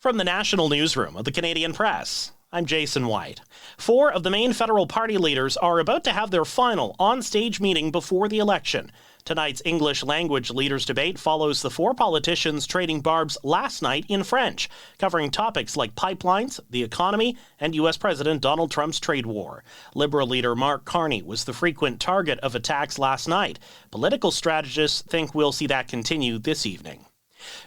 From the National Newsroom of the Canadian Press, I'm Jason White. 4 of the main federal party leaders are about to have their final on-stage meeting before the election. Tonight's English language leaders debate follows the 4 politicians trading barbs last night in French, covering topics like pipelines, the economy, and U.S. President Donald Trump's trade war. Liberal leader Mark Carney was the frequent target of attacks last night. Political strategists think we'll see that continue this evening.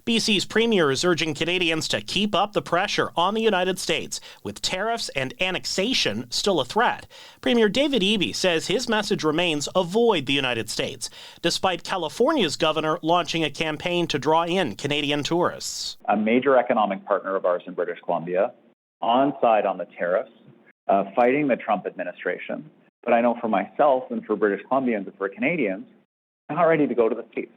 BC's premier is urging Canadians to keep up the pressure on the United States, with tariffs and annexation still a threat. Premier David Eby says his message remains avoid the United States, despite California's governor launching a campaign to draw in Canadian tourists. A major economic partner of ours in British Columbia, on side on the tariffs, fighting the Trump administration. But I know for myself and for British Columbians and for Canadians, I'm not ready to go to the States.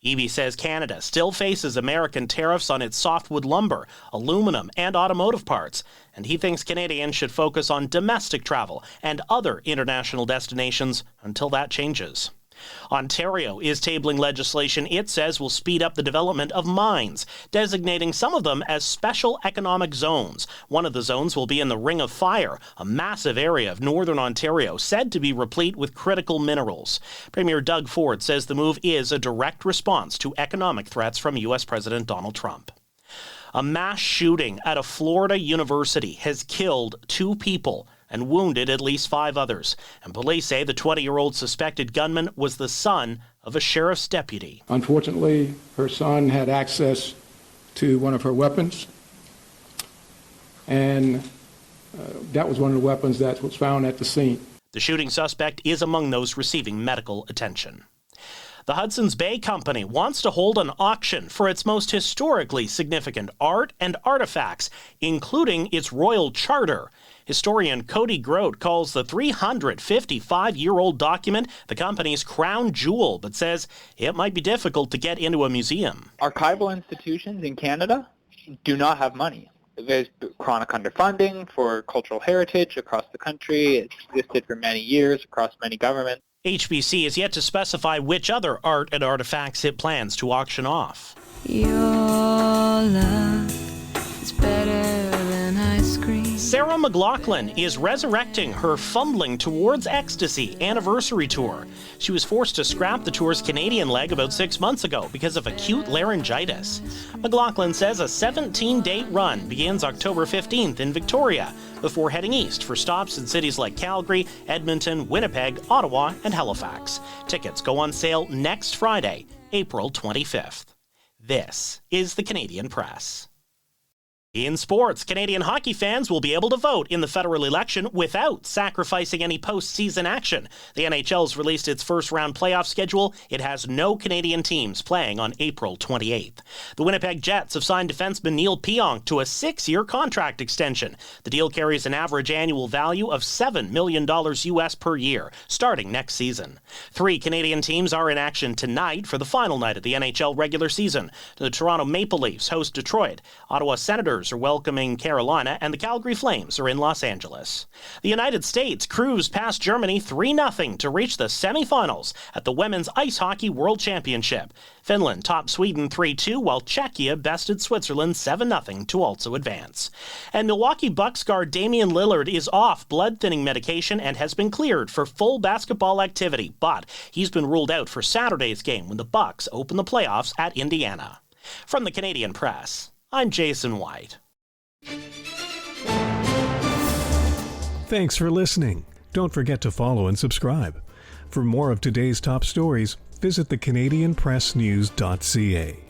Eby says Canada still faces American tariffs on its softwood lumber, aluminum, and automotive parts, and he thinks Canadians should focus on domestic travel and other international destinations until that changes. Ontario is tabling legislation it says will speed up the development of mines, designating some of them as special economic zones. One of the zones will be in the Ring of Fire, a massive area of northern Ontario said to be replete with critical minerals. Premier Doug Ford says the move is a direct response to economic threats from U.S. President Donald Trump. A mass shooting at a Florida university has killed 2 people and wounded at least 5 others. And police say the 20-year-old suspected gunman was the son of a sheriff's deputy. Unfortunately, her son had access to one of her weapons, and that was one of the weapons that was found at the scene. The shooting suspect is among those receiving medical attention. The Hudson's Bay Company wants to hold an auction for its most historically significant art and artifacts, including its royal charter. Historian Cody Grote calls the 355-year-old document the company's crown jewel, but says it might be difficult to get into a museum. Archival institutions in Canada do not have money. There's chronic underfunding for cultural heritage across the country. It's existed for many years across many governments. HBC is yet to specify which other art and artifacts it plans to auction off. Your love is better than ice cream. Sarah McLachlan is resurrecting her Fumbling Towards Ecstasy anniversary tour. She was forced to scrap the tour's Canadian leg about 6 months ago because of acute laryngitis. McLachlan says a 17-date run begins October 15th in Victoria, before heading east for stops in cities like Calgary, Edmonton, Winnipeg, Ottawa, and Halifax. Tickets go on sale next Friday, April 25th. This is the Canadian Press. In sports, Canadian hockey fans will be able to vote in the federal election without sacrificing any postseason action. The NHL's released its first-round playoff schedule. It has no Canadian teams playing on April 28th. The Winnipeg Jets have signed defenseman Neil Pionk to a 6-year contract extension. The deal carries an average annual value of $7 million US per year, starting next season. 3 Canadian teams are in action tonight for the final night of the NHL regular season. The Toronto Maple Leafs host Detroit. Ottawa Senators are welcoming Carolina, and the Calgary Flames are in Los Angeles. The United States cruised past Germany 3-0 to reach the semifinals at the Women's Ice Hockey World Championship. Finland topped Sweden 3-2, while Czechia bested Switzerland 7-0 to also advance. And Milwaukee Bucks guard Damian Lillard is off blood-thinning medication and has been cleared for full basketball activity, but he's been ruled out for Saturday's game when the Bucks open the playoffs at Indiana. From the Canadian Press, I'm Jason White. Thanks for listening. Don't forget to follow and subscribe. For more of today's top stories, visit thecanadianpressnews.ca.